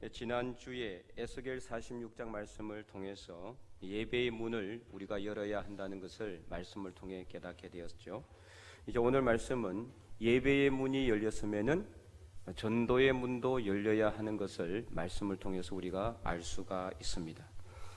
지난주에 에스겔 46장 말씀을 통해서 예배의 문을 우리가 열어야 한다는 것을 말씀을 통해 깨닫게 되었죠. 이제 오늘 말씀은 예배의 문이 열렸으면은 전도의 문도 열려야 하는 것을 말씀을 통해서 우리가 알 수가 있습니다.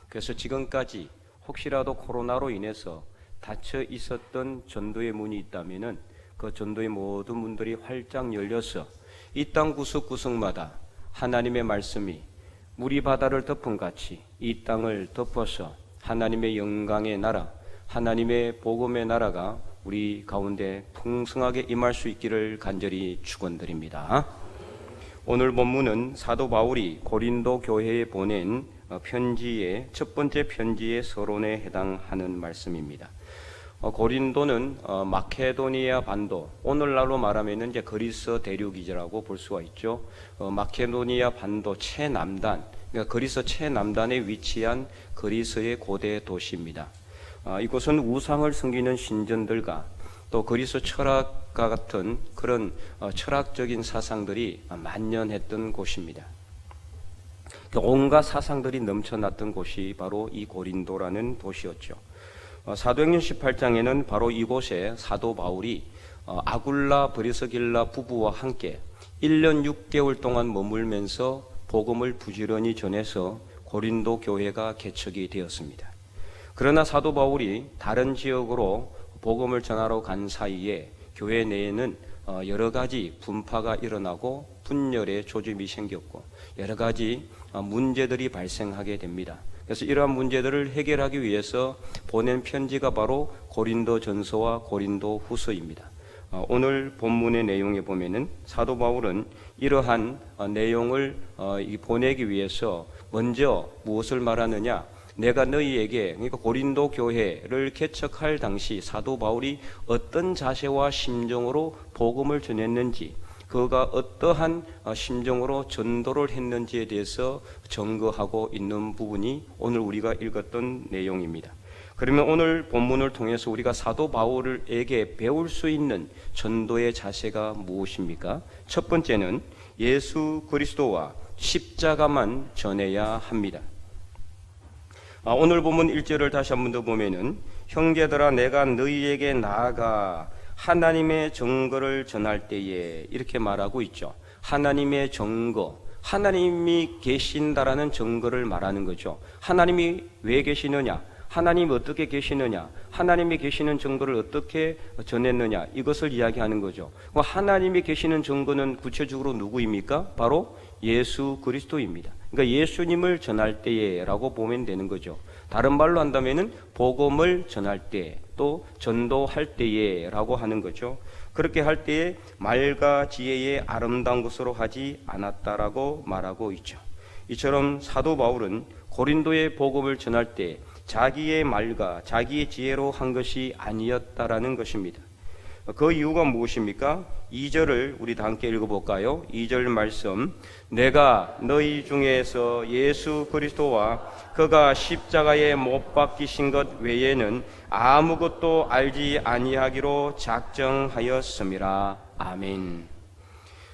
그래서 지금까지 혹시라도 코로나로 인해서 닫혀 있었던 전도의 문이 있다면은 그 전도의 모든 문들이 활짝 열려서 이 땅 구석구석마다 하나님의 말씀이 물이 바다를 덮은 같이 이 땅을 덮어서 하나님의 영광의 나라, 하나님의 복음의 나라가 우리 가운데 풍성하게 임할 수 있기를 간절히 축원드립니다. 오늘 본문은 사도 바울이 고린도 교회에 보낸 편지의 첫 번째 편지의 서론에 해당하는 말씀입니다. 고린도는 마케도니아 반도, 오늘날로 말하면 이제 그리스 대륙이라고 볼 수가 있죠. 마케도니아 반도 최남단, 그러니까 그리스 최남단에 위치한 그리스의 고대 도시입니다. 이곳은 우상을 섬기는 신전들과 또 그리스 철학과 같은 그런 철학적인 사상들이 만연했던 곳입니다. 온갖 사상들이 넘쳐났던 곳이 바로 이 고린도라는 도시였죠. 사도행전 18장에는 바로 이곳에 사도 바울이 아굴라 브리스길라 부부와 함께 1년 6개월 동안 머물면서 복음을 부지런히 전해서 고린도 교회가 개척이 되었습니다. 그러나 사도 바울이 다른 지역으로 복음을 전하러 간 사이에 교회 내에는 여러 가지 분파가 일어나고 분열의 조짐이 생겼고 여러 가지 문제들이 발생하게 됩니다. 그래서 이러한 문제들을 해결하기 위해서 보낸 편지가 바로 고린도 전서와 고린도 후서입니다. 오늘 본문의 내용에 보면은 사도 바울은 이러한 내용을 보내기 위해서 먼저 무엇을 말하느냐? 내가 너희에게, 그러니까 고린도 교회를 개척할 당시 사도 바울이 어떤 자세와 심정으로 복음을 전했는지, 그가 어떠한 심정으로 전도를 했는지에 대해서 증거하고 있는 부분이 오늘 우리가 읽었던 내용입니다. 그러면 오늘 본문을 통해서 우리가 사도 바울에게 배울 수 있는 전도의 자세가 무엇입니까? 첫 번째는 예수 그리스도와 십자가만 전해야 합니다. 오늘 본문 1절을 다시 한 번 더 보면은 형제들아 내가 너희에게 나아가 하나님의 증거를 전할 때에 이렇게 말하고 있죠. 하나님의 증거, 하나님이 계신다라는 증거를 말하는 거죠. 하나님이 왜 계시느냐, 하나님이 어떻게 계시느냐, 하나님이 계시는 증거를 어떻게 전했느냐, 이것을 이야기하는 거죠. 하나님이 계시는 증거는 구체적으로 누구입니까? 바로 예수 그리스도입니다. 그러니까 예수님을 전할 때에라고 보면 되는 거죠. 다른 말로 한다면은 복음을 전할 때, 또 전도할 때에라고 하는 거죠. 그렇게 할 때에 말과 지혜의 아름다운 것으로 하지 않았다라고 말하고 있죠. 이처럼 사도 바울은 고린도의 복음을 전할 때 자기의 말과 자기의 지혜로 한 것이 아니었다라는 것입니다. 그 이유가 무엇입니까? 2절을 우리 다 함께 읽어볼까요? 2절 말씀, 내가 너희 중에서 예수 그리스도와 그가 십자가에 못 박히신 것 외에는 아무것도 알지 아니하기로 작정하였음이라. 아멘.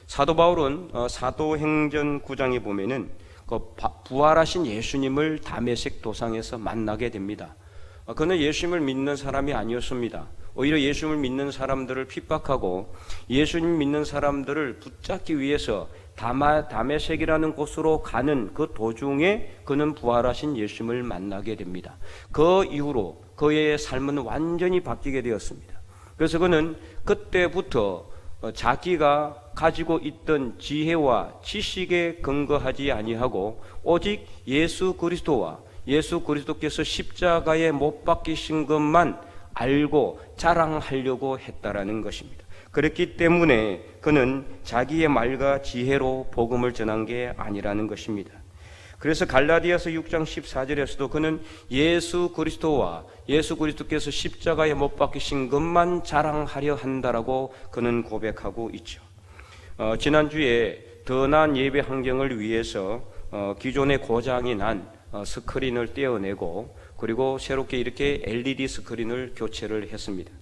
사도 바울은 사도행전 9장에 보면은 그 부활하신 예수님을 다메섹 도상에서 만나게 됩니다. 그는 예수님을 믿는 사람이 아니었습니다. 오히려 예수님을 믿는 사람들을 핍박하고 예수님 믿는 사람들을 붙잡기 위해서 다메섹이라는 곳으로 가는 그 도중에 그는 부활하신 예수님을 만나게 됩니다. 그 이후로 그의 삶은 완전히 바뀌게 되었습니다. 그래서 그는 그때부터 자기가 가지고 있던 지혜와 지식에 근거하지 아니하고 오직 예수 그리스도와 예수 그리스도께서 십자가에 못 박히신 것만 알고 자랑하려고 했다라는 것입니다. 그렇기 때문에 그는 자기의 말과 지혜로 복음을 전한 게 아니라는 것입니다. 그래서 갈라디아서 6장 14절에서도 그는 예수 그리스도와 예수 그리스도께서 십자가에 못 박히신 것만 자랑하려 한다라고 그는 고백하고 있죠. 지난주에 더 나은 예배 환경을 위해서 기존의 고장이 난 스크린을 떼어내고 그리고 새롭게 이렇게 LED 스크린을 교체를 했습니다.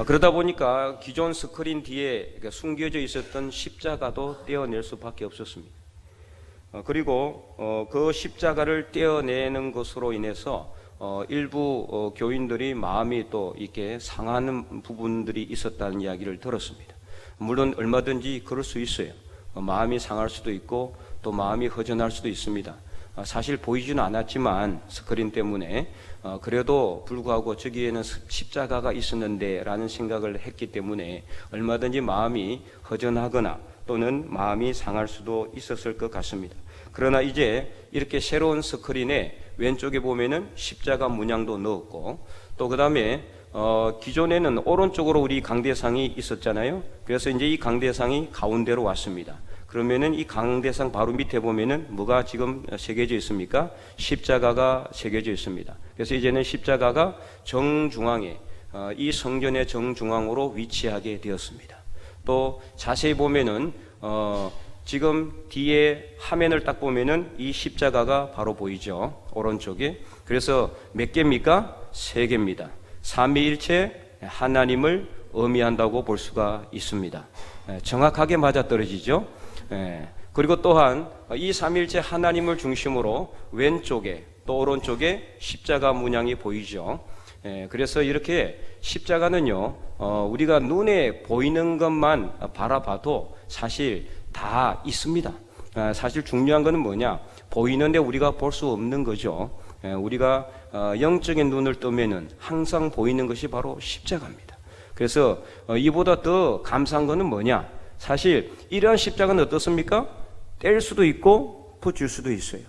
그러다 보니까 기존 스크린 뒤에 숨겨져 있었던 십자가도 떼어낼 수밖에 없었습니다. 그리고 그 십자가를 떼어내는 것으로 인해서 일부 교인들이 마음이 또 이렇게 상하는 부분들이 있었다는 이야기를 들었습니다. 물론 얼마든지 그럴 수 있어요. 마음이 상할 수도 있고 또 마음이 허전할 수도 있습니다. 사실 보이지는 않았지만 스크린 때문에 그래도 불구하고 저기에는 십자가가 있었는데 라는 생각을 했기 때문에 얼마든지 마음이 허전하거나 또는 마음이 상할 수도 있었을 것 같습니다. 그러나 이제 이렇게 새로운 스크린에 왼쪽에 보면은 십자가 문양도 넣었고 또 그 다음에 기존에는 오른쪽으로 우리 강대상이 있었잖아요. 그래서 이제 이 강대상이 가운데로 왔습니다. 그러면은 이 강대상 바로 밑에 보면은 뭐가 지금 새겨져 있습니까? 십자가가 새겨져 있습니다. 그래서 이제는 십자가가 정중앙에 이 성전의 정중앙으로 위치하게 되었습니다. 또 자세히 보면은 지금 뒤에 화면을 딱 보면은 이 십자가가 바로 보이죠. 오른쪽에. 그래서 몇 개입니까? 3개입니다. 삼위일체 하나님을 의미한다고 볼 수가 있습니다. 정확하게 맞아떨어지죠. 그리고 또한 이 삼위일체 하나님을 중심으로 왼쪽에 또 오른쪽에 십자가 문양이 보이죠. 그래서 이렇게 십자가는요, 우리가 눈에 보이는 것만 바라봐도 사실 다 있습니다. 사실 중요한 것은 뭐냐? 보이는데 우리가 볼 수 없는 거죠. 우리가 영적인 눈을 뜨면은 항상 보이는 것이 바로 십자가입니다. 그래서 이보다 더 감사한 것은 뭐냐? 사실 이러한 십자가는 어떻습니까? 뗄 수도 있고 붙일 수도 있어요.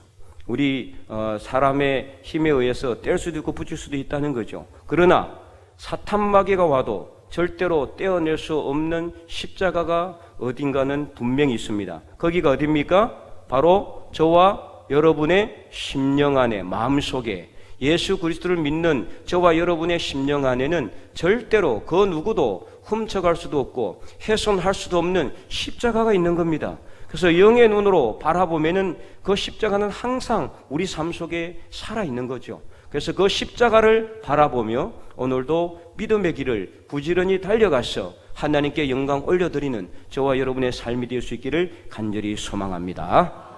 우리 사람의 힘에 의해서 뗄 수도 있고 붙일 수도 있다는 거죠. 그러나 사탄마귀가 와도 절대로 떼어낼 수 없는 십자가가 어딘가는 분명히 있습니다. 거기가 어디입니까? 바로 저와 여러분의 심령 안에, 마음속에 예수 그리스도를 믿는 저와 여러분의 심령 안에는 절대로 그 누구도 훔쳐갈 수도 없고 훼손할 수도 없는 십자가가 있는 겁니다. 그래서 영의 눈으로 바라보면은 그 십자가는 항상 우리 삶 속에 살아있는 거죠. 그래서 그 십자가를 바라보며 오늘도 믿음의 길을 부지런히 달려가서 하나님께 영광 올려드리는 저와 여러분의 삶이 될 수 있기를 간절히 소망합니다.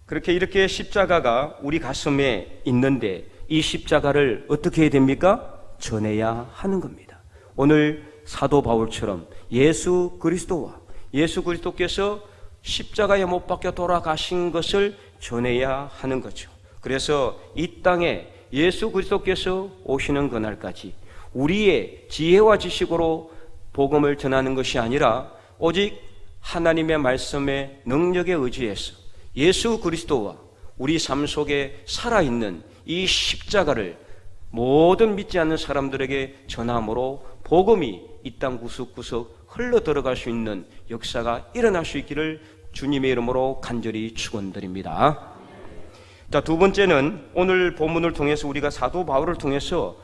그렇게 이렇게 십자가가 우리 가슴에 있는데 이 십자가를 어떻게 해야 됩니까? 전해야 하는 겁니다. 오늘 사도 바울처럼 예수 그리스도께서 십자가에 못 박혀 돌아가신 것을 전해야 하는 거죠. 그래서 이 땅에 예수 그리스도께서 오시는 그날까지 우리의 지혜와 지식으로 복음을 전하는 것이 아니라 오직 하나님의 말씀의 능력에 의지해서 예수 그리스도와 우리 삶 속에 살아있는 이 십자가를 모든 믿지 않는 사람들에게 전함으로 복음이 이 땅 구석구석 흘러 들어갈 수 있는 역사가 일어날 수 있기를 주님의 이름으로 간절히 축원드립니다. 자, 두 번째는 오늘 본문을 통해서 우리가 사도 바울을 통해서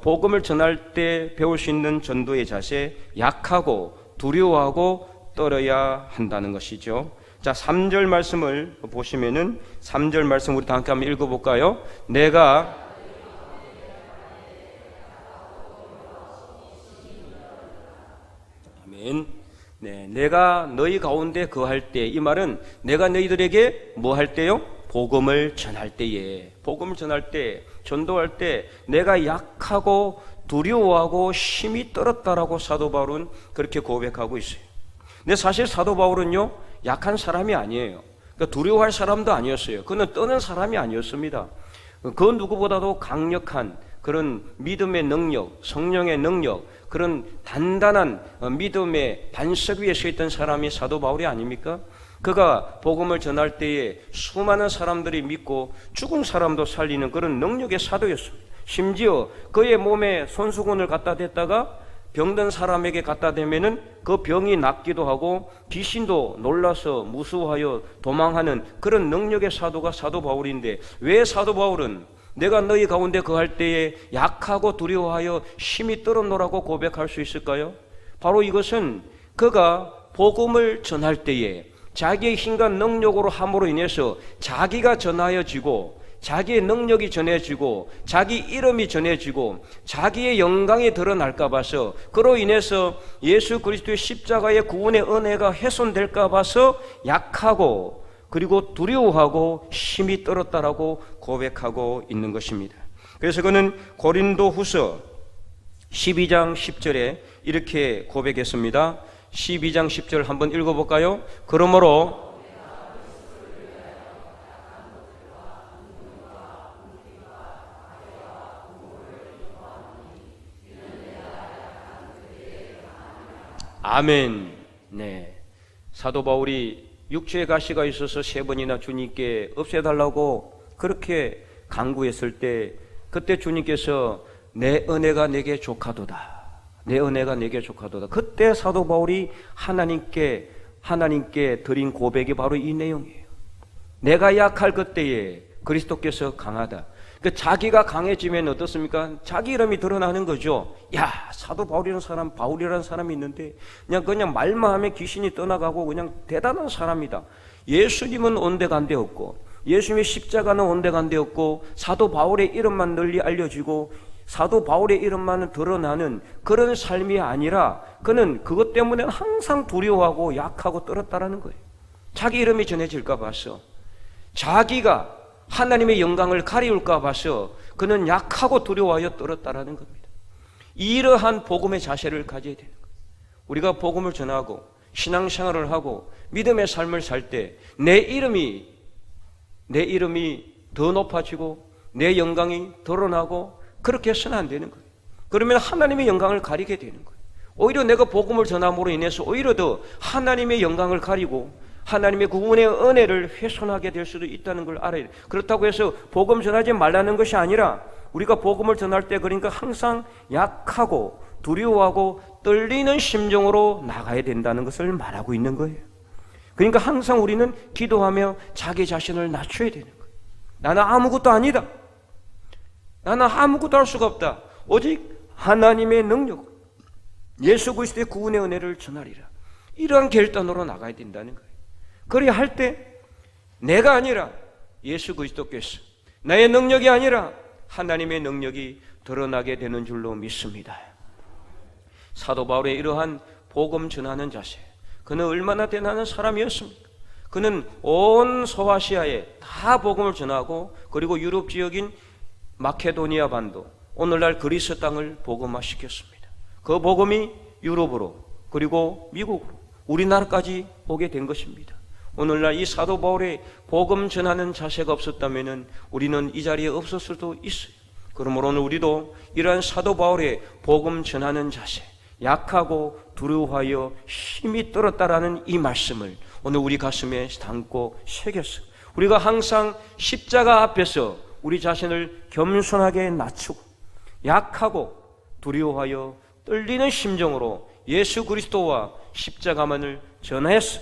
복음을 전할 때 배울 수 있는 전도의 자세, 약하고 두려워하고 떨어야 한다는 것이죠. 자, 3절 말씀을 보시면은 3절 말씀 우리 다 함께 한번 읽어볼까요? 아멘. 네, 내가 너희 가운데 거할 때, 이 말은 내가 너희들에게 뭐 할 때요? 복음을 전할 때에, 복음을 전할 때, 전도할 때 내가 약하고 두려워하고 힘이 떨었다라고 사도 바울은 그렇게 고백하고 있어요. 근데 사실 사도 바울은요, 약한 사람이 아니에요. 그러니까 두려워할 사람도 아니었어요. 그는 떠는 사람이 아니었습니다. 그 누구보다도 강력한 그런 믿음의 능력, 성령의 능력, 그런 단단한 믿음의 반석 위에 서 있던 사람이 사도 바울이 아닙니까? 그가 복음을 전할 때에 수많은 사람들이 믿고 죽은 사람도 살리는 그런 능력의 사도였습니다. 심지어 그의 몸에 손수건을 갖다 댔다가 병든 사람에게 갖다 대면은 그 병이 낫기도 하고 귀신도 놀라서 무서워하여 도망하는 그런 능력의 사도가 사도 바울인데, 왜 사도 바울은 내가 너희 가운데 거할 때에 약하고 두려워하여 힘이 떨어노라고 고백할 수 있을까요? 바로 이것은 그가 복음을 전할 때에 자기의 힘과 능력으로 함으로 인해서 자기가 전하여지고 자기의 능력이 전해지고 자기 이름이 전해지고 자기의 영광이 드러날까 봐서, 그로 인해서 예수 그리스도의 십자가의 구원의 은혜가 훼손될까 봐서 약하고 그리고 두려워하고 힘이 떨었다라고 고백하고 있는 것입니다. 그래서 그는 고린도후서 12장 10절에 이렇게 고백했습니다. 12장 10절 한번 읽어볼까요? 그러므로 아멘. 네, 사도 바울이 육체의 가시가 있어서 3번이나 주님께 없애달라고 그렇게 간구했을 때, 그때 주님께서 내 은혜가 내게 족하도다, 내 은혜가 내게 족하도다. 그때 사도 바울이 하나님께 드린 고백이 바로 이 내용이에요. 내가 약할 그때에 그리스도께서 강하다. 그러니까 자기가 강해지면 어떻습니까? 자기 이름이 드러나는 거죠. 야, 사도 바울이라는 사람, 바울이라는 사람이 있는데 그냥 말만 하면 귀신이 떠나가고 그냥 대단한 사람이다. 예수님은 온데간데없고 예수님의 십자가는 온데간데없고 사도 바울의 이름만 널리 알려지고 사도 바울의 이름만 드러나는 그런 삶이 아니라, 그는 그것 때문에 항상 두려워하고 약하고 떨었다라는 거예요. 자기 이름이 전해질까 봐서, 자기가 하나님의 영광을 가리울까 봐서 그는 약하고 두려워하여 떨었다라는 겁니다. 이러한 복음의 자세를 가져야 되는 거예요. 우리가 복음을 전하고 신앙생활을 하고 믿음의 삶을 살 때 내 이름이 더 높아지고 내 영광이 드러나고 그렇게 해서는 안 되는 거예요. 그러면 하나님의 영광을 가리게 되는 거예요. 오히려 내가 복음을 전함으로 인해서 오히려 더 하나님의 영광을 가리고 하나님의 구원의 은혜를 훼손하게 될 수도 있다는 걸 알아야 돼요. 그렇다고 해서 복음 전하지 말라는 것이 아니라, 우리가 복음을 전할 때 그러니까 항상 약하고 두려워하고 떨리는 심정으로 나가야 된다는 것을 말하고 있는 거예요. 그러니까 항상 우리는 기도하며 자기 자신을 낮춰야 되는 거예요. 나는 아무것도 아니다. 나는 아무것도 할 수가 없다. 오직 하나님의 능력, 예수 그리스도의 구원의 은혜를 전하리라. 이러한 결단으로 나가야 된다는 거예요. 그래야 할 때 내가 아니라 예수 그리스도께서, 나의 능력이 아니라 하나님의 능력이 드러나게 되는 줄로 믿습니다. 사도 바울의 이러한 복음 전하는 자세, 그는 얼마나 대단한 사람이었습니까? 그는 온 소아시아에 다 복음을 전하고, 그리고 유럽 지역인 마케도니아 반도, 오늘날 그리스 땅을 복음화시켰습니다. 그 복음이 유럽으로 그리고 미국으로 우리나라까지 오게 된 것입니다. 오늘날 이 사도 바울의 복음 전하는 자세가 없었다면 우리는 이 자리에 없었을 수도 있어요. 그러므로 오늘 우리도 이러한 사도 바울의 복음 전하는 자세, 약하고 두려워하여 힘이 떨었다라는 이 말씀을 오늘 우리 가슴에 담고 새겼어요. 우리가 항상 십자가 앞에서 우리 자신을 겸손하게 낮추고 약하고 두려워하여 떨리는 심정으로 예수 그리스도와 십자가만을 전하였어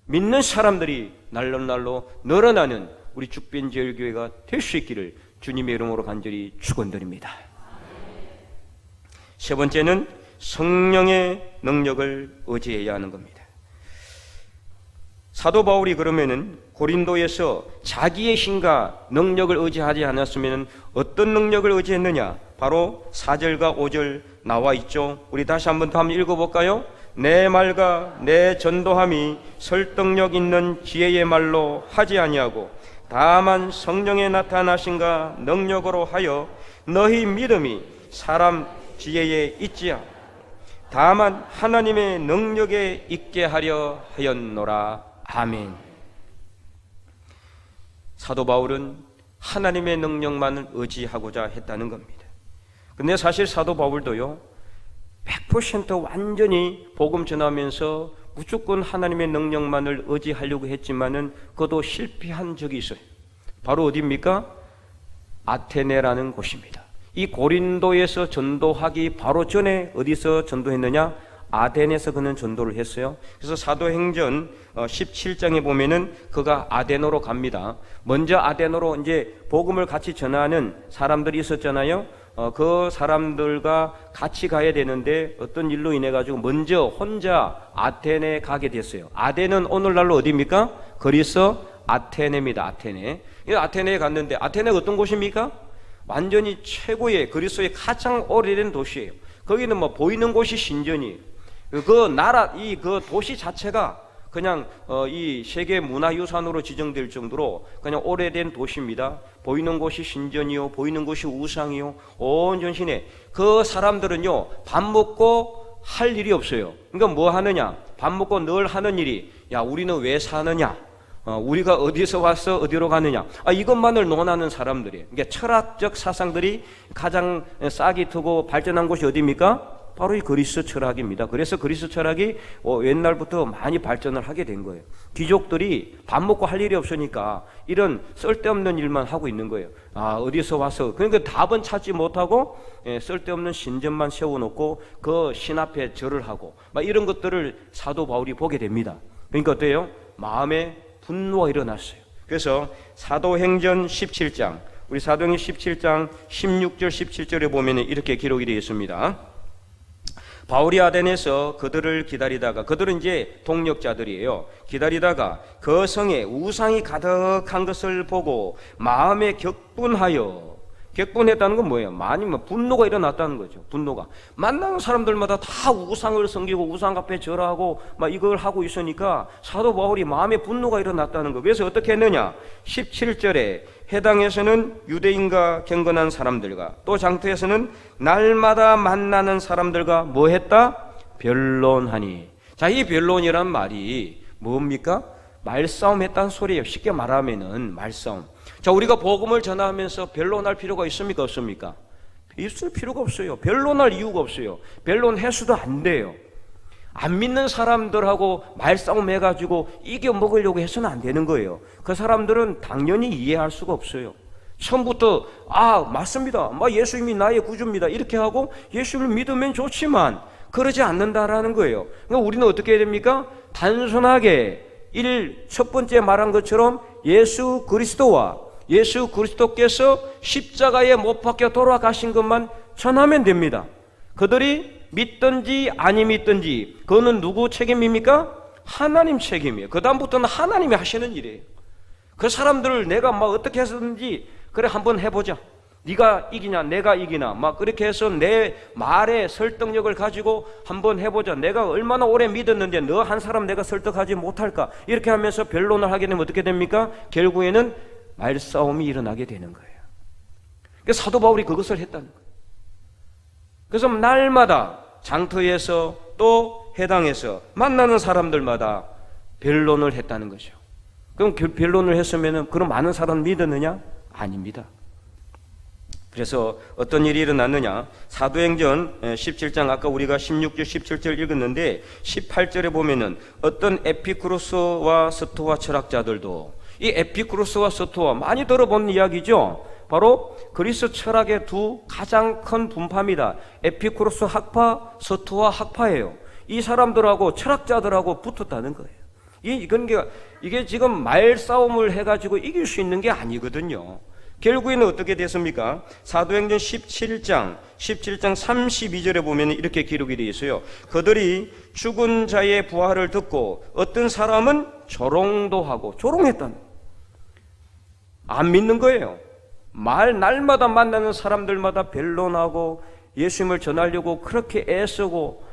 믿는 사람들이 날로 늘어나는 우리 죽변제일교회가 될 수 있기를 주님의 이름으로 간절히 축원드립니다. 세 번째는 성령의 능력을 의지해야 하는 겁니다. 사도 바울이 그러면은 고린도에서 자기의 힘과 능력을 의지하지 않았으면 어떤 능력을 의지했느냐? 바로 4절과 5절 나와 있죠. 우리 다시 한번 더 한번 읽어볼까요? 내 말과 내 전도함이 설득력 있는 지혜의 말로 하지 아니하고 다만 성령의 나타나신가 능력으로 하여 너희 믿음이 사람 지혜에 있지야 다만 하나님의 능력에 있게 하려 하였노라. 아멘. 사도 바울은 하나님의 능력만을 의지하고자 했다는 겁니다. 근데 사실 사도 바울도요 100% 완전히 복음 전하면서 무조건 하나님의 능력만을 의지하려고 했지만은 그것도 실패한 적이 있어요. 바로 어디입니까? 아테네라는 곳입니다. 이 고린도에서 전도하기 바로 전에 어디서 전도했느냐? 아덴에서 그는 전도를 했어요. 그래서 사도행전 17장에 보면은 그가 아덴으로 갑니다. 먼저 아덴으로 이제 복음을 같이 전하는 사람들이 있었잖아요. 그 사람들과 같이 가야 되는데 어떤 일로 인해 가지고 먼저 혼자 아덴에 가게 됐어요. 아덴은 오늘날로 어디입니까? 그리스 아테네입니다. 아테네. 이 아테네에 갔는데 아테네가 어떤 곳입니까? 완전히 최고의 그리스도의 가장 오래된 도시예요. 거기는 뭐 보이는 곳이 신전이에요. 그 나라 그 도시 자체가 그냥 이 세계 문화유산으로 지정될 정도로 그냥 오래된 도시입니다. 보이는 곳이 신전이요, 보이는 곳이 우상이요, 온 전신에. 그 사람들은요 밥 먹고 할 일이 없어요. 그러니까 뭐 하느냐? 밥 먹고 늘 하는 일이, 야 우리는 왜 사느냐? 우리가 어디서 와서 어디로 가느냐? 이것만을 논하는 사람들이에요. 그러니까 철학적 사상들이 가장 싹이 트고 발전한 곳이 어디입니까? 바로 이 그리스 철학입니다. 그래서 그리스 철학이 옛날부터 많이 발전을 하게 된 거예요. 귀족들이 밥 먹고 할 일이 없으니까 이런 쓸데없는 일만 하고 있는 거예요. 어디서 와서. 그러니까 답은 찾지 못하고 쓸데없는 신전만 세워놓고 그 신 앞에 절을 하고 막 이런 것들을 사도 바울이 보게 됩니다. 그러니까 어때요? 마음에 분노가 일어났어요. 그래서 사도행전 17장, 우리 사도행전 17장 16절 17절에 보면 이렇게 기록이 되어 있습니다. 바울이 아덴에서 그들을 기다리다가, 그들은 이제 동력자들이에요. 기다리다가 그 성에 우상이 가득한 것을 보고 마음에 격분했다는 건 뭐예요? 많이 분노가 일어났다는 거죠. 분노가. 만나는 사람들마다 다 우상을 섬기고 우상 앞에 절하고 막 이걸 하고 있으니까 사도 바울이 마음에 분노가 일어났다는 거. 그래서 어떻게 했느냐? 17절에 해당에서는 유대인과 경건한 사람들과 또 장터에서는 날마다 만나는 사람들과 뭐 했다? 변론하니. 자, 이 변론이란 말이 뭡니까? 말싸움 했다는 소리예요. 쉽게 말하면은 말싸움. 자, 우리가 복음을 전하면서 변론할 필요가 있습니까? 없습니까? 있을 필요가 없어요. 변론할 이유가 없어요. 변론해서도 안 돼요. 안 믿는 사람들하고 말싸움 해가지고 이겨먹으려고 해서는 안 되는 거예요. 그 사람들은 당연히 이해할 수가 없어요. 처음부터 맞습니다, 예수님이 나의 구주입니다 이렇게 하고 예수를 믿으면 좋지만 그러지 않는다라는 거예요. 그러니까 우리는 어떻게 해야 됩니까? 단순하게 첫 번째 말한 것처럼 예수 그리스도께서 십자가에 못 박혀 돌아가신 것만 전하면 됩니다. 그들이 믿든지 아니 믿든지 그거는 누구 책임입니까? 하나님 책임이에요. 그 다음부터는 하나님이 하시는 일이에요. 그 사람들을 내가 어떻게 해서든지 그래 한번 해보자. 네가 이기냐 내가 이기나 그렇게 해서 내 말에 설득력을 가지고 한번 해보자. 내가 얼마나 오래 믿었는데 너 한 사람 내가 설득하지 못할까? 이렇게 하면서 변론을 하게 되면 어떻게 됩니까? 결국에는 말싸움이 일어나게 되는 거예요. 그래서 사도 바울이 그것을 했다는 거예요. 그래서 날마다 장터에서 또 해당에서 만나는 사람들마다 변론을 했다는 거죠. 그럼 변론을 했으면 그럼 많은 사람 믿었느냐? 아닙니다. 그래서 어떤 일이 일어났느냐? 사도행전 17장 아까 우리가 16절 17절 읽었는데 18절에 보면은 어떤 에피쿠로스와 스토아 철학자들도, 이 에피쿠로스와 스토아 많이 들어본 이야기죠. 바로 그리스 철학의 두 가장 큰 분파입니다. 에피쿠로스 학파, 스토아 학파예요. 이 사람들하고 철학자들하고 붙었다는 거예요. 이게 지금 말싸움을 해가지고 이길 수 있는 게 아니거든요. 결국에는 어떻게 됐습니까? 사도행전 17장 32절에 보면 이렇게 기록이 되어 있어요. 그들이 죽은 자의 부활을 듣고 어떤 사람은 조롱도 하고, 조롱했다는 거예요. 안 믿는 거예요. 날마다 만나는 사람들마다 변론하고 예수님을 전하려고 그렇게 애쓰고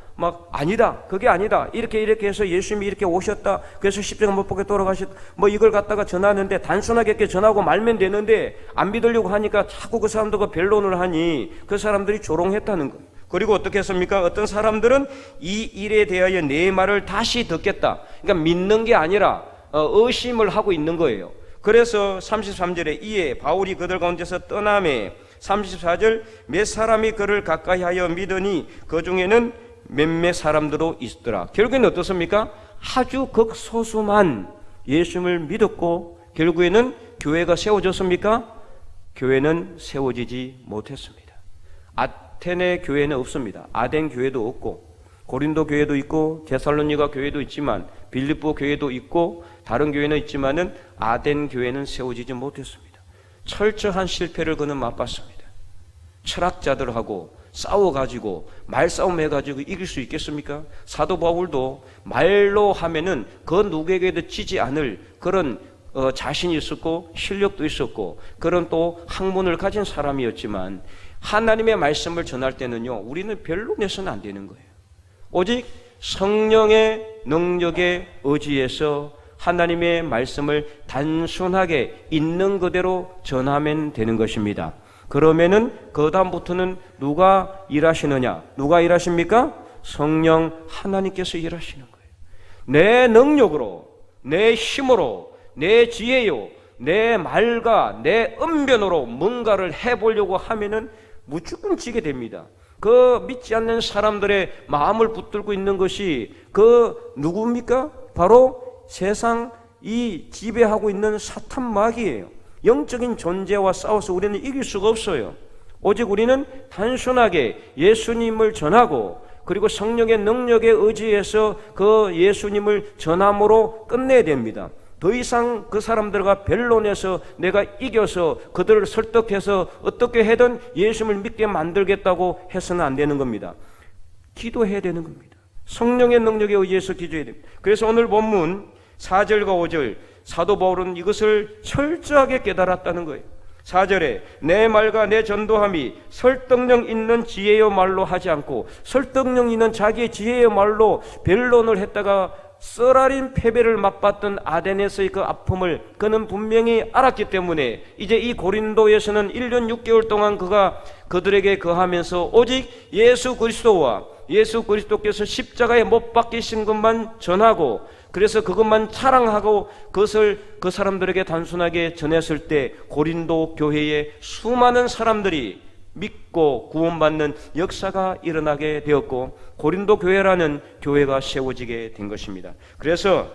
아니다, 그게 아니다, 이렇게 해서 예수님이 이렇게 오셨다, 그래서 십자가 못 박혀 돌아가셨다, 이걸 갖다가 전하는데 단순하게 이렇게 전하고 말면 되는데 안 믿으려고 하니까 자꾸 그 사람들과 변론을 하니 그 사람들이 조롱했다는 거예요. 그리고 어떻게 했습니까? 어떤 사람들은 이 일에 대하여 내 말을 다시 듣겠다, 그러니까 믿는 게 아니라 의심을 하고 있는 거예요. 그래서 33절에 이에 바울이 그들 가운데서 떠나매 34절 몇 사람이 그를 가까이 하여 믿으니 그 중에는 몇몇 사람들도 있더라. 결국에는 어떻습니까? 아주 극소수만 예수님을 믿었고 결국에는 교회가 세워졌습니까? 교회는 세워지지 못했습니다. 아테네 교회는 없습니다. 아덴 교회도 없고 고린도 교회도 있고 데살로니가 교회도 있지만 빌립보 교회도 있고 다른 교회는 있지만은 아덴 교회는 세워지지 못했습니다. 철저한 실패를 그는 맛봤습니다. 철학자들하고 싸워가지고 말싸움 해가지고 이길 수 있겠습니까? 사도 바울도 말로 하면은 그 누구에게도 지지 않을 그런 자신이 있었고 실력도 있었고 그런 또 학문을 가진 사람이었지만 하나님의 말씀을 전할 때는요, 우리는 별로 내서는 안 되는 거예요. 오직 성령의 능력에 의지해서 하나님의 말씀을 단순하게 있는 그대로 전하면 되는 것입니다. 그러면은 그 다음부터는 누가 일하시느냐? 누가 일하십니까? 성령 하나님께서 일하시는 거예요. 내 능력으로, 내 힘으로, 내 지혜요, 내 말과 내 언변으로 뭔가를 해보려고 하면은 무조건 지게 됩니다. 그 믿지 않는 사람들의 마음을 붙들고 있는 것이 그 누구입니까? 바로 세상 이 지배하고 있는 사탄 마귀예요. 영적인 존재와 싸워서 우리는 이길 수가 없어요. 오직 우리는 단순하게 예수님을 전하고 그리고 성령의 능력에 의지해서 그 예수님을 전함으로 끝내야 됩니다. 더 이상 그 사람들과 변론해서 내가 이겨서 그들을 설득해서 어떻게 해든 예수님을 믿게 만들겠다고 해서는 안 되는 겁니다. 기도해야 되는 겁니다. 성령의 능력에 의지해서 기도해야 됩니다. 그래서 오늘 본문 4절과 5절 사도 바울은 이것을 철저하게 깨달았다는 거예요. 4절에 내 말과 내 전도함이 설득력 있는 지혜의 말로 하지 않고 설득력 있는 자기의 지혜의 말로 변론을 했다가 썰어린 패배를 맛봤던 아덴에서의 그 아픔을 그는 분명히 알았기 때문에 이제 이 고린도에서는 1년 6개월 동안 그가 그들에게 거하면서 오직 예수 그리스도와 예수 그리스도께서 십자가에 못 박히신 것만 전하고 그래서 그것만 자랑하고 그것을 그 사람들에게 단순하게 전했을 때 고린도 교회에 수많은 사람들이 믿고 구원받는 역사가 일어나게 되었고 고린도 교회라는 교회가 세워지게 된 것입니다. 그래서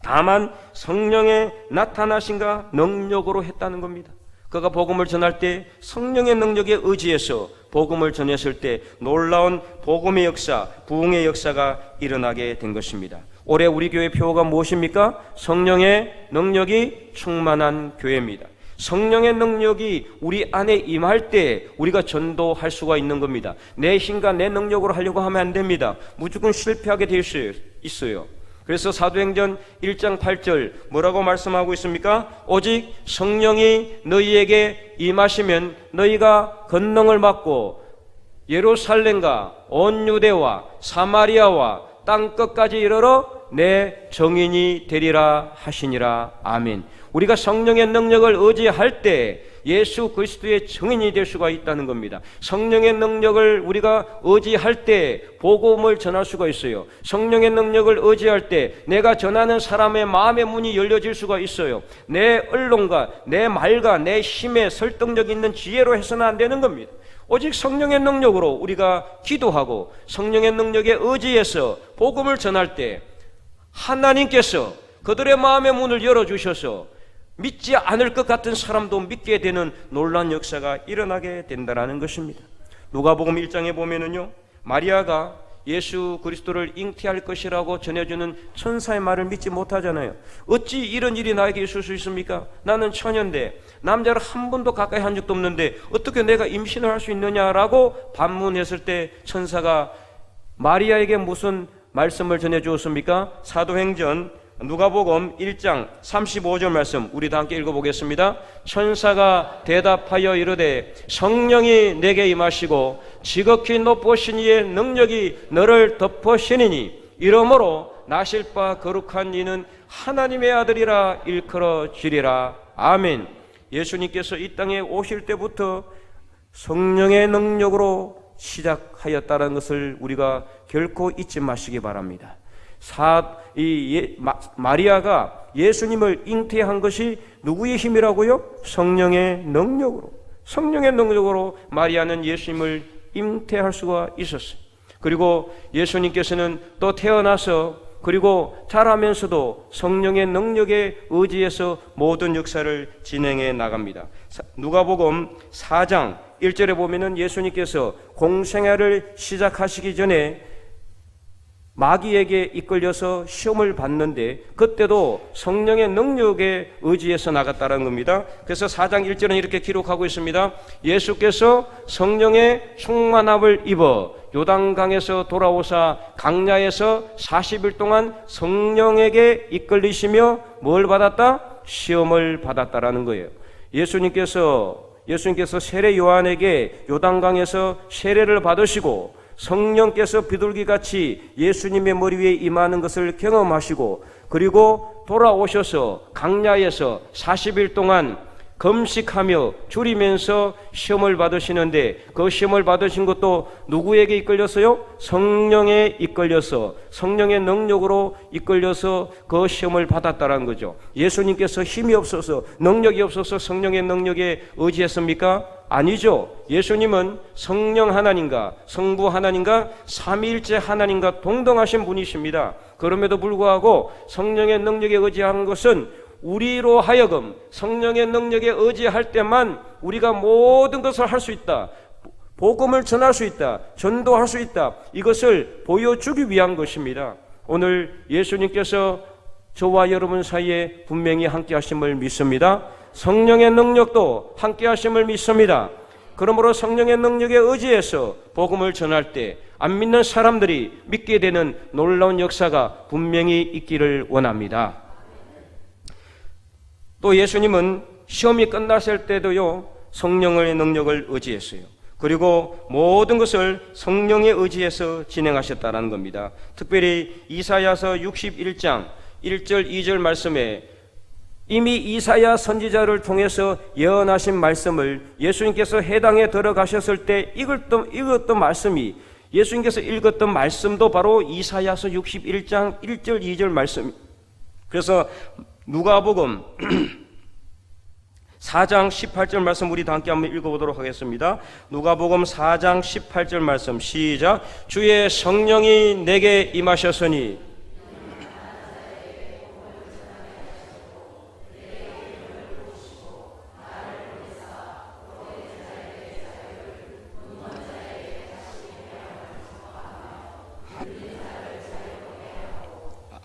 다만 성령의 나타나신가 능력으로 했다는 겁니다. 그가 복음을 전할 때 성령의 능력에 의지해서 복음을 전했을 때 놀라운 복음의 역사, 부흥의 역사가 일어나게 된 것입니다. 올해 우리 교회 표어가 무엇입니까? 성령의 능력이 충만한 교회입니다. 성령의 능력이 우리 안에 임할 때 우리가 전도할 수가 있는 겁니다. 내 힘과 내 능력으로 하려고 하면 안 됩니다. 무조건 실패하게 될 수 있어요. 그래서 사도행전 1장 8절 뭐라고 말씀하고 있습니까? 오직 성령이 너희에게 임하시면 너희가 권능을 받고 예루살렘과 온 유대와 사마리아와 땅 끝까지 이르러 내 정인이 되리라 하시니라. 아멘. 우리가 성령의 능력을 의지할 때 예수 그리스도의 증인이 될 수가 있다는 겁니다. 성령의 능력을 우리가 의지할 때 복음을 전할 수가 있어요. 성령의 능력을 의지할 때 내가 전하는 사람의 마음의 문이 열려질 수가 있어요. 내 언론과 내 말과 내 힘에 설득력 있는 지혜로 해서는 안 되는 겁니다. 오직 성령의 능력으로 우리가 기도하고 성령의 능력에 의지해서 복음을 전할 때 하나님께서 그들의 마음의 문을 열어주셔서 믿지 않을 것 같은 사람도 믿게 되는 놀라운 역사가 일어나게 된다는 것입니다. 누가복음 1장에 보면은요, 마리아가 예수 그리스도를 잉태할 것이라고 전해주는 천사의 말을 믿지 못하잖아요. 어찌 이런 일이 나에게 있을 수 있습니까? 나는 처녀인데 남자를 한 번도 가까이 한 적도 없는데 어떻게 내가 임신을 할 수 있느냐라고 반문했을 때 천사가 마리아에게 무슨 말씀을 전해주었습니까? 사도행전 누가복음 1장 35절 말씀 우리 다 함께 읽어보겠습니다. 천사가 대답하여 이르되 성령이 내게 임하시고 지극히 높으신 이의 능력이 너를 덮으시니니 이러므로 나실 바 거룩한 이는 하나님의 아들이라 일컬어지리라. 아멘. 예수님께서 이 땅에 오실 때부터 성령의 능력으로 시작하였다는 것을 우리가 결코 잊지 마시기 바랍니다. 마리아가 예수님을 잉태한 것이 누구의 힘이라고요? 성령의 능력으로. 성령의 능력으로 마리아는 예수님을 잉태할 수가 있었어요. 그리고 예수님께서는 또 태어나서 그리고 자라면서도 성령의 능력에 의지해서 모든 역사를 진행해 나갑니다. 누가복음 4장 1절에 보면은 예수님께서 공생애를 시작하시기 전에 마귀에게 이끌려서 시험을 받는데 그때도 성령의 능력에 의지해서 나갔다는 겁니다. 그래서 4장 1절은 이렇게 기록하고 있습니다. 예수께서 성령의 충만함을 입어 요단강에서 돌아오사 강야에서 40일 동안 성령에게 이끌리시며 뭘 받았다? 시험을 받았다라는 거예요. 예수님께서 세례 요한에게 요단강에서 세례를 받으시고 성령께서 비둘기같이 예수님의 머리 위에 임하는 것을 경험하시고 그리고 돌아오셔서 강야에서 40일 동안 금식하며 줄이면서 시험을 받으시는데 그 시험을 받으신 것도 누구에게 이끌렸어요? 성령에 이끌려서 성령의 능력으로 이끌려서 그 시험을 받았다는 거죠. 예수님께서 힘이 없어서 능력이 없어서 성령의 능력에 의지했습니까? 아니죠. 예수님은 성령 하나님과 성부 하나님과 삼위일체 하나님과 동등하신 분이십니다. 그럼에도 불구하고 성령의 능력에 의지하는 것은 우리로 하여금 성령의 능력에 의지할 때만 우리가 모든 것을 할 수 있다. 복음을 전할 수 있다. 전도할 수 있다. 이것을 보여주기 위한 것입니다. 오늘 예수님께서 저와 여러분 사이에 분명히 함께 하심을 믿습니다. 성령의 능력도 함께 하심을 믿습니다. 그러므로 성령의 능력에 의지해서 복음을 전할 때 안 믿는 사람들이 믿게 되는 놀라운 역사가 분명히 있기를 원합니다. 또 예수님은 시험이 끝났을 때도요 성령의 능력을 의지했어요. 그리고 모든 것을 성령에 의지해서 진행하셨다는 겁니다. 특별히 이사야서 61장 1절 2절 말씀에 이미 이사야 선지자를 통해서 예언하신 말씀을 예수님께서 해당에 들어가셨을 때 읽었던 말씀이 예수님께서 읽었던 말씀도 바로 이사야서 61장 1절 2절 말씀. 그래서 누가복음 4장 18절 말씀 우리 다 함께 한번 읽어보도록 하겠습니다. 누가복음 4장 18절 말씀 시작. 주의 성령이 내게 임하셨으니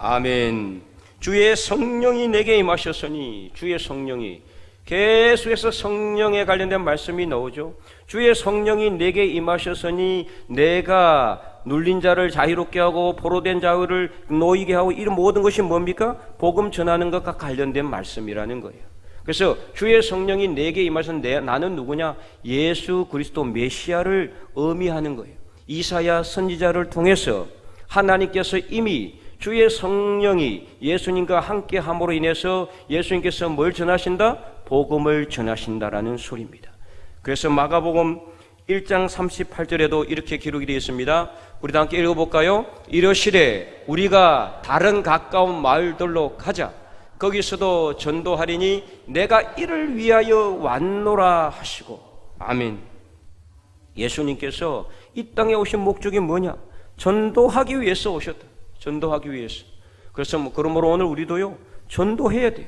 아멘. 주의 성령이 내게 임하셨으니 주의 성령이 계속해서 성령에 관련된 말씀이 나오죠. 주의 성령이 내게 임하셨으니 내가 눌린 자를 자유롭게 하고 포로된 자를 놓이게 하고 이런 모든 것이 뭡니까? 복음 전하는 것과 관련된 말씀이라는 거예요. 그래서 주의 성령이 내게 임하셨는데 나는 누구냐? 예수 그리스도 메시아를 의미하는 거예요. 이사야 선지자를 통해서 하나님께서 이미 주의 성령이 예수님과 함께 함으로 인해서 예수님께서 뭘 전하신다? 복음을 전하신다라는 소리입니다. 그래서 마가복음 1장 38절에도 이렇게 기록이 되어 있습니다. 우리 다 함께 읽어볼까요? 이러시되 우리가 다른 가까운 마을들로 가자. 거기서도 전도하리니 내가 이를 위하여 왔노라 하시고. 아멘. 예수님께서 이 땅에 오신 목적이 뭐냐? 전도하기 위해서 오셨다. 전도하기 위해서. 그래서 그러므로 오늘 우리도요 전도해야 돼요.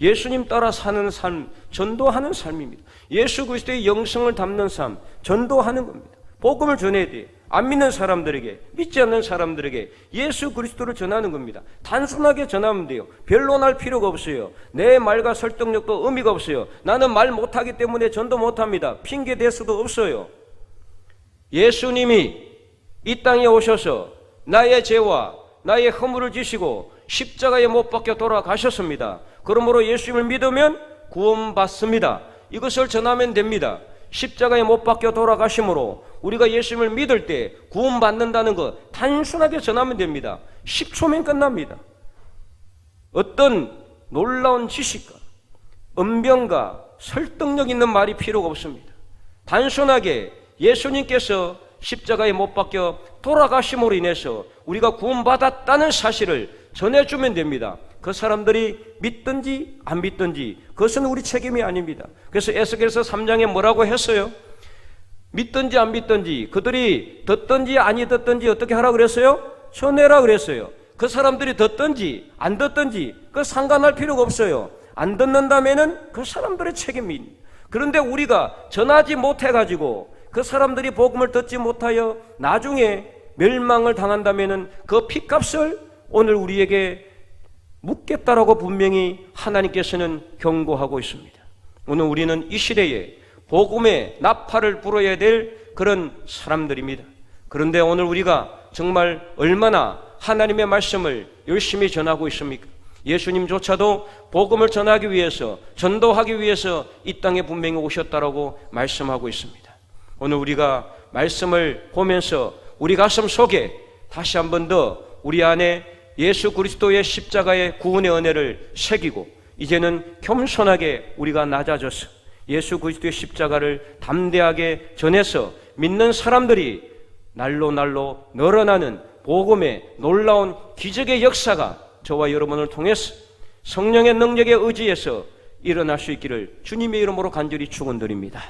예수님 따라 사는 삶, 전도하는 삶입니다. 예수 그리스도의 영성을 담는 삶, 전도하는 겁니다. 복음을 전해야 돼요. 안 믿는 사람들에게, 믿지 않는 사람들에게 예수 그리스도를 전하는 겁니다. 단순하게 전하면 돼요. 변론할 필요가 없어요. 내 말과 설득력도 의미가 없어요. 나는 말 못하기 때문에 전도 못합니다. 핑계 댈 수도 없어요. 예수님이 이 땅에 오셔서 나의 죄와 나의 허물을 지시고 십자가에 못 박혀 돌아가셨습니다. 그러므로 예수님을 믿으면 구원받습니다. 이것을 전하면 됩니다. 십자가에 못 박혀 돌아가심으로 우리가 예수님을 믿을 때 구원받는다는 것 단순하게 전하면 됩니다. 10초면 끝납니다. 어떤 놀라운 지식과 언변과 설득력 있는 말이 필요가 없습니다. 단순하게 예수님께서 십자가에 못 박혀 돌아가심으로 인해서 우리가 구원받았다는 사실을 전해주면 됩니다. 그 사람들이 믿든지 안 믿든지 그것은 우리 책임이 아닙니다. 그래서 에스겔서 3장에 뭐라고 했어요? 믿든지 안 믿든지 그들이 듣든지 아니 듣든지 어떻게 하라 그랬어요? 전해라 그랬어요. 그 사람들이 듣든지 안 듣든지 그 상관할 필요가 없어요. 안 듣는다면은 그 사람들의 책임입니다. 그런데 우리가 전하지 못해가지고 그 사람들이 복음을 듣지 못하여 나중에 멸망을 당한다면은 그 핏값을 오늘 우리에게 묻겠다라고 분명히 하나님께서는 경고하고 있습니다. 오늘 우리는 이 시대에 복음의 나팔을 불어야 될 그런 사람들입니다. 그런데 오늘 우리가 정말 얼마나 하나님의 말씀을 열심히 전하고 있습니까? 예수님조차도 복음을 전하기 위해서, 전도하기 위해서 이 땅에 분명히 오셨다라고 말씀하고 있습니다. 오늘 우리가 말씀을 보면서 우리 가슴 속에 다시 한 번 더 우리 안에 예수 그리스도의 십자가의 구원의 은혜를 새기고 이제는 겸손하게 우리가 낮아져서 예수 그리스도의 십자가를 담대하게 전해서 믿는 사람들이 날로 늘어나는 복음의 놀라운 기적의 역사가 저와 여러분을 통해서 성령의 능력에 의지해서 일어날 수 있기를 주님의 이름으로 간절히 축원드립니다.